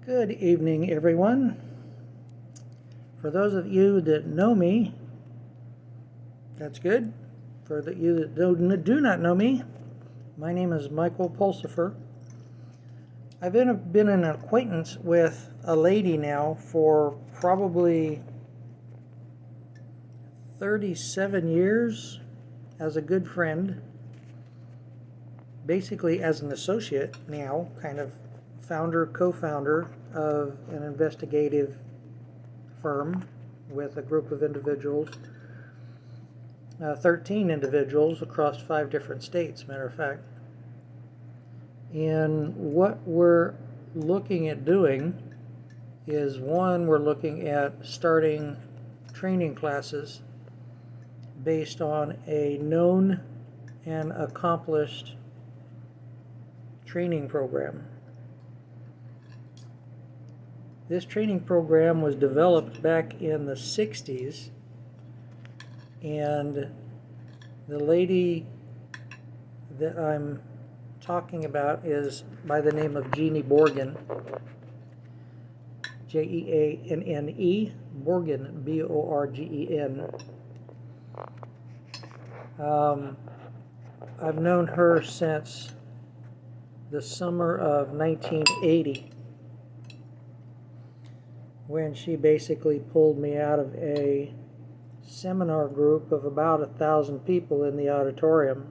Good evening, everyone. For those of you that know me, that's good. For you that do not know me, my name is Michael Pulsipher. I've been an acquaintance with a lady now for probably 37 years as a good friend, basically as an associate now, kind of co-founder of an investigative firm with a group of individuals, 13 individuals across 5 different states, matter of fact. And what we're looking at doing is, one, we're looking at starting training classes based on a known and accomplished training program. This training program was developed back in the 60s, and the lady that I'm talking about is by the name of Jeannie Borgen, Jeanne, Borgen, Borgen. I've known her since the summer of 1980, when she basically pulled me out of a seminar group of about 1,000 people in the auditorium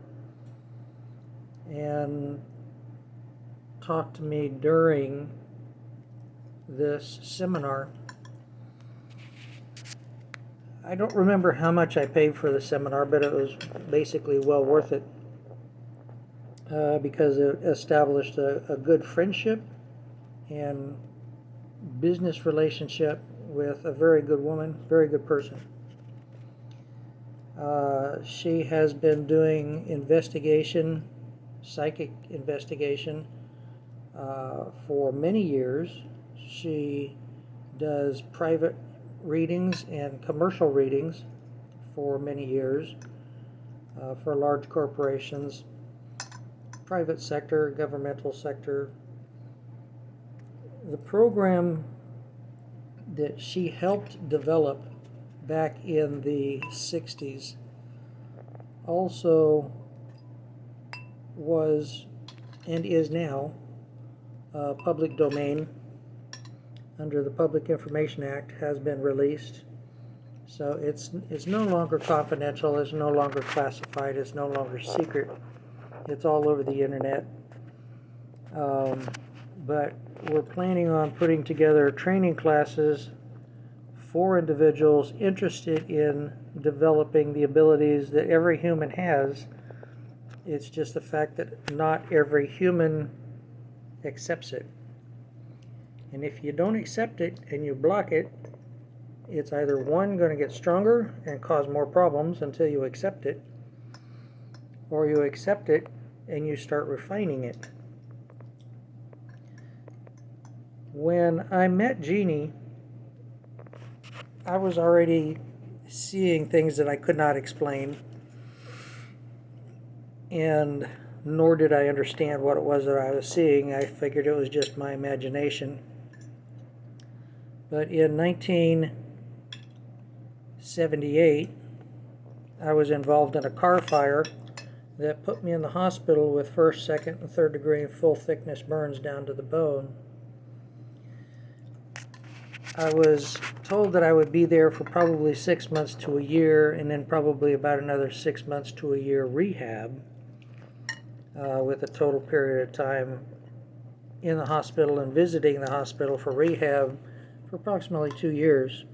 and talked to me during this seminar. I don't remember how much I paid for the seminar, but it was basically well worth it because it established a good friendship and business relationship with a very good woman, very good person. She has been doing psychic investigation, for many years. She does private readings and commercial readings for many years, for large corporations, private sector, governmental sector. The program that she helped develop back in the 60s also was and is now public domain under the Public Information Act, has been released. So it's no longer confidential, it's no longer classified, it's no longer secret. It's all over the internet. But we're planning on putting together training classes for individuals interested in developing the abilities that every human has. It's just the fact that not every human accepts it. And if you don't accept it and you block it, it's either, one, going to get stronger and cause more problems until you accept it, or you accept it and you start refining it. When I met Jeannie, I was already seeing things that I could not explain, and nor did I understand what it was that I was seeing. I figured it was just my imagination. But in 1978, I was involved in a car fire that put me in the hospital with first, second, and third degree full thickness burns down to the bone. I was told that I would be there for probably 6 months to a year, and then probably about another 6 months to a year rehab, with a total period of time in the hospital and visiting the hospital for rehab for approximately 2 years.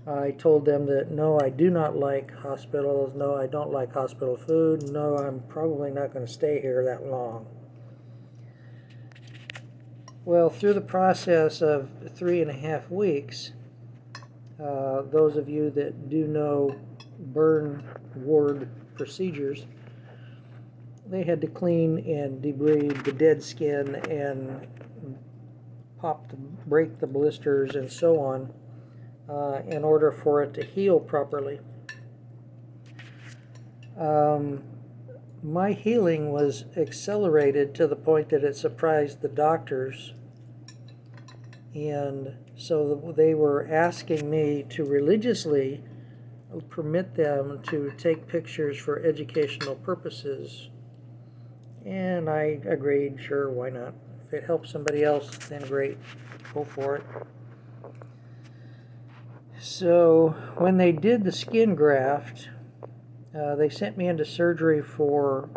I told them that no, I do not like hospitals, no, I don't like hospital food, no, I'm probably not going to stay here that long. Well, through the process of 3.5 weeks, those of you that do know burn ward procedures, they had to clean and debride the dead skin and break the blisters and so on, in order for it to heal properly. My healing was accelerated to the point that it surprised the doctors And so they were asking me to religiously permit them to take pictures for educational purposes. And I agreed, sure, why not? If it helps somebody else, then great, go for it. So when they did the skin graft, they sent me into surgery for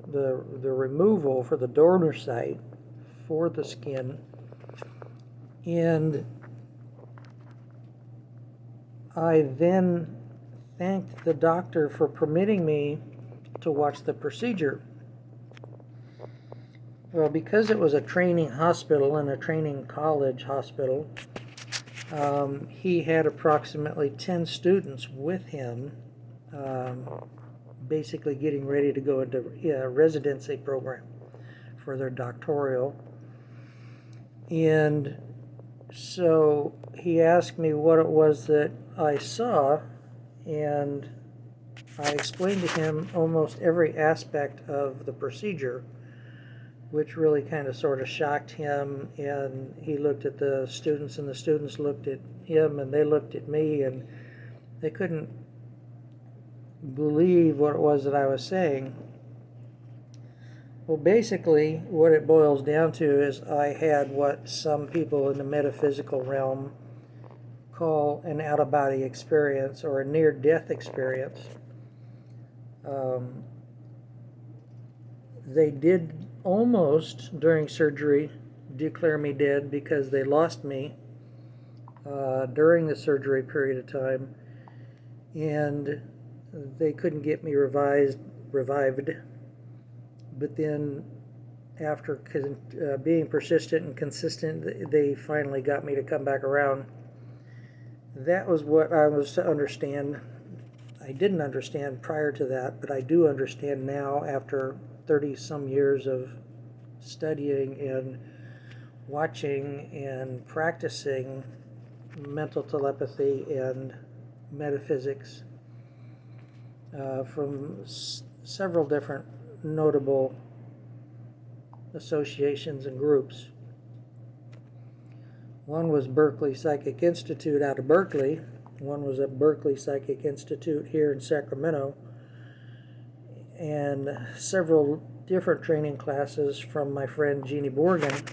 the removal for the donor site for the skin. And I then thanked the doctor for permitting me to watch the procedure. Well, because it was a training hospital and a training college hospital, he had approximately 10 students with him, basically getting ready to go into a residency program for their doctoral. And so he asked me what it was that I saw, and I explained to him almost every aspect of the procedure, which really kind of sort of shocked him. And he looked at the students, and the students looked at him, and they looked at me, and they couldn't believe what it was that I was saying. Well, basically, what it boils down to is I had what some people in the metaphysical realm call an out-of-body experience or a near-death experience. They did almost, during surgery, declare me dead because they lost me during the surgery period of time, and they couldn't get me revived. But then, after being persistent and consistent, they finally got me to come back around. That was what I was to understand. I didn't understand prior to that, but I do understand now after 30-some years of studying and watching and practicing mental telepathy and metaphysics from several different notable associations and groups. One was Berkeley Psychic Institute out of Berkeley. One was at Berkeley Psychic Institute here in Sacramento. And several different training classes from my friend Jeannie Borgen.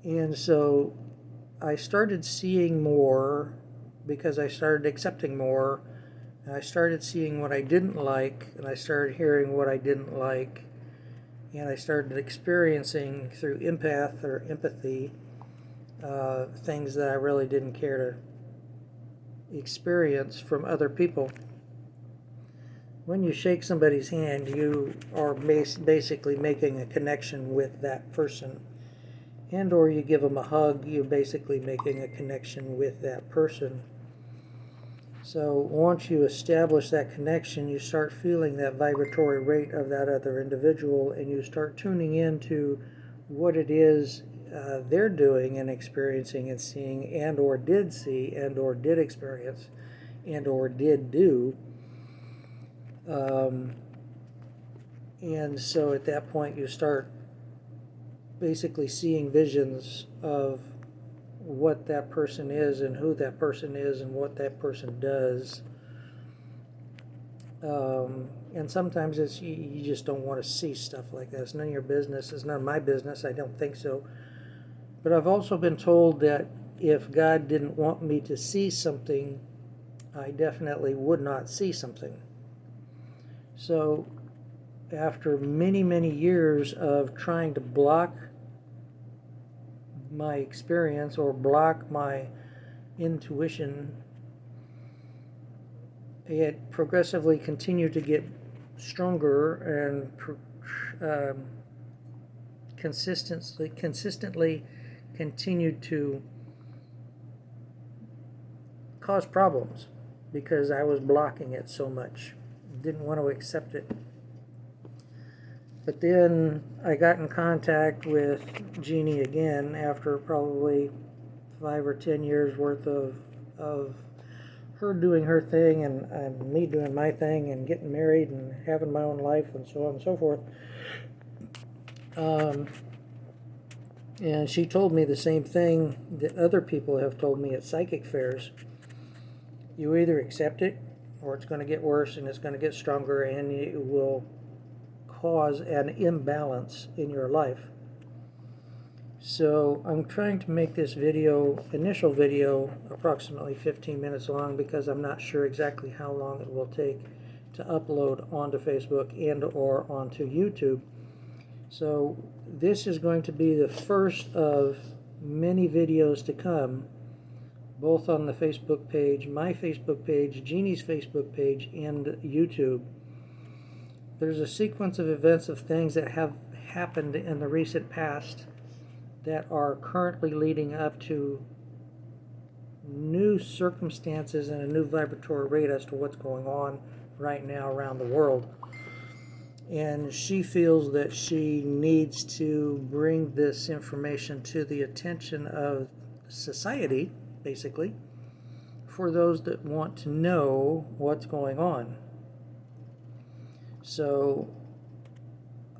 And so I started seeing more because I started accepting more. And I started seeing what I didn't like, and I started hearing what I didn't like, and I started experiencing through empath or empathy things that I really didn't care to experience from other people. When you shake somebody's hand, you are basically making a connection with that person. And or you give them a hug, you're basically making a connection with that person. So once you establish that connection, you start feeling that vibratory rate of that other individual, and you start tuning into what it is they're doing and experiencing and seeing, and or did see, and or did experience, and or did do. And so at that point you start basically seeing visions of what that person is and who that person is and what that person does. And sometimes it's you just don't want to see stuff like that. It's none of your business. It's none of my business. I don't think so. But I've also been told that if God didn't want me to see something, I definitely would not see something. So after many, many years of trying to block my experience or block my intuition, it progressively continued to get stronger and consistently continued to cause problems because I was blocking it so much. Didn't want to accept it. But then I got in contact with Jeannie again after probably 5 or 10 years worth of her doing her thing and me doing my thing and getting married and having my own life and so on and so forth. And she told me the same thing that other people have told me at psychic fairs. You either accept it, or it's going to get worse and it's going to get stronger, and it will cause an imbalance in your life. So I'm trying to make this initial video, approximately 15 minutes long, because I'm not sure exactly how long it will take to upload onto Facebook and or onto YouTube. So this is going to be the first of many videos to come, both on the Facebook page, my Facebook page, Jeannie's Facebook page, and YouTube. There's a sequence of events of things that have happened in the recent past that are currently leading up to new circumstances and a new vibratory rate as to what's going on right now around the world. And she feels that she needs to bring this information to the attention of society, basically, for those that want to know what's going on. So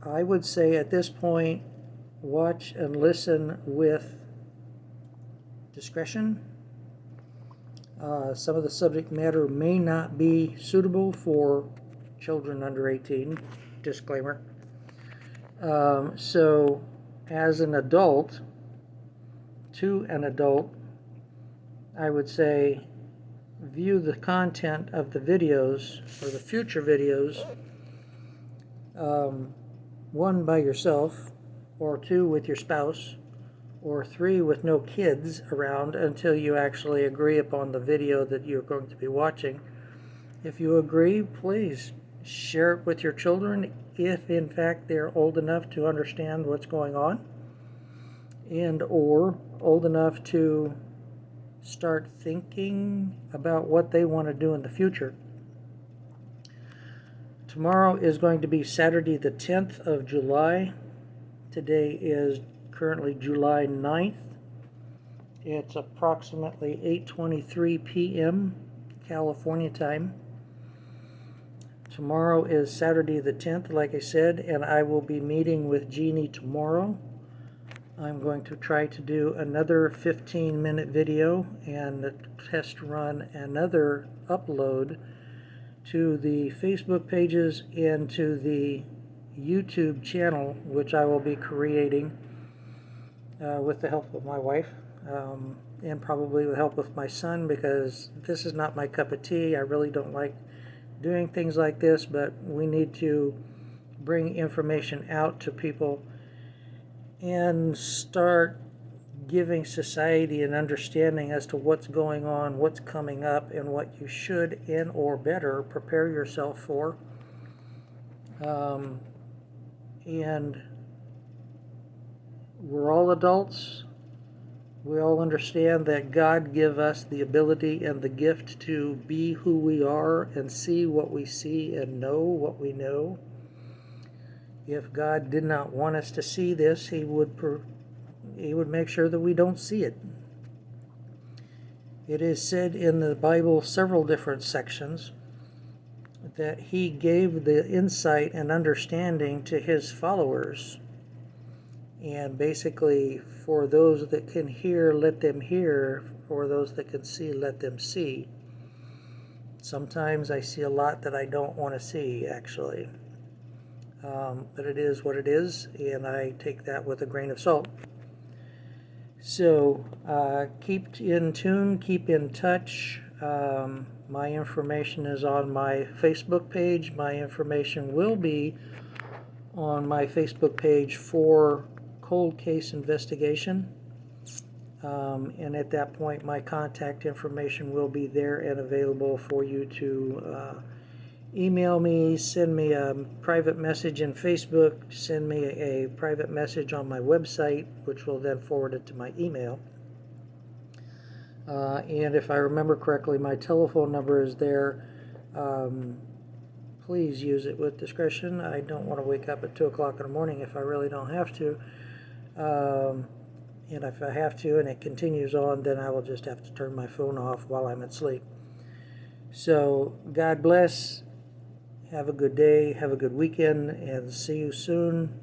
I would say at this point, watch and listen with discretion. Some of the subject matter may not be suitable for children under 18. Disclaimer. So as an adult, to an adult, I would say view the content of the videos or the future videos, one by yourself, or two with your spouse, or three with no kids around until you actually agree upon the video that you're going to be watching. If you agree, please share it with your children if in fact they're old enough to understand what's going on and or old enough to start thinking about what they want to do in the future. Tomorrow is going to be Saturday the 10th of July. Today is currently July 9th. It's approximately 8:23 p.m. California time. Tomorrow is Saturday the 10th, like I said, and I will be meeting with Jeannie tomorrow. I'm going to try to do another 15-minute video and test run another upload to the Facebook pages and to the YouTube channel, which I will be creating with the help of my wife and probably with help of my son, because this is not my cup of tea. I really don't like doing things like this, but we need to bring information out to people and start giving society an understanding as to what's going on, what's coming up, and what you should and or better prepare yourself for. And we're all adults. We all understand that God gave us the ability and the gift to be who we are and see what we see and know what we know. If God did not want us to see this, He would make sure that we don't see it. It is said in the Bible, several different sections, that He gave the insight and understanding to His followers. And basically, for those that can hear, let them hear. For those that can see, let them see. Sometimes I see a lot that I don't want to see, actually. But it is what it is, and I take that with a grain of salt. So keep in tune, keep in touch. My information is on my Facebook page. My information will be on my Facebook page for cold case investigation. And at that point, my contact information will be there and available for you to email me, send me a private message in Facebook, send me a private message on my website, which will then forward it to my email. And if I remember correctly, my telephone number is there. Please use it with discretion. I don't want to wake up at 2 o'clock in the morning if I really don't have to. And if I have to and it continues on, then I will just have to turn my phone off while I'm asleep. So God bless. Have a good day. Have a good weekend. And see you soon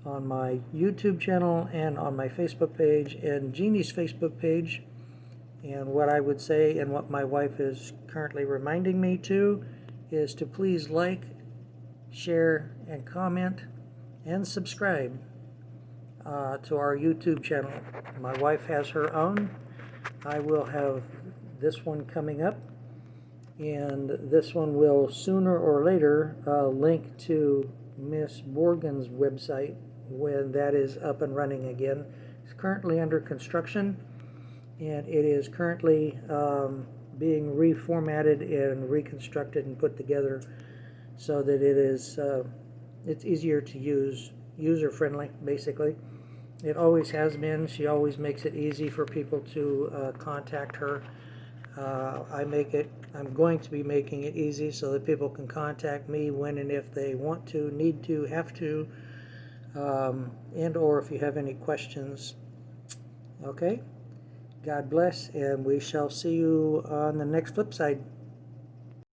on my YouTube channel and on my Facebook page and Jeannie's Facebook page. And what I would say, and what my wife is currently reminding me to, is to please like, share, and comment, and subscribe to our YouTube channel. My wife has her own. I will have this one coming up, and this one will sooner or later link to Miss Morgan's website when that is up and running again. It's currently under construction, and it is currently being reformatted and reconstructed and put together so that it is it's easier to use, user-friendly, basically. It always has been. She always makes it easy for people to contact her. I'm going to be making it easy so that people can contact me when and if they want to, need to, have to, and or if you have any questions. Okay? God bless, and we shall see you on the next flip side.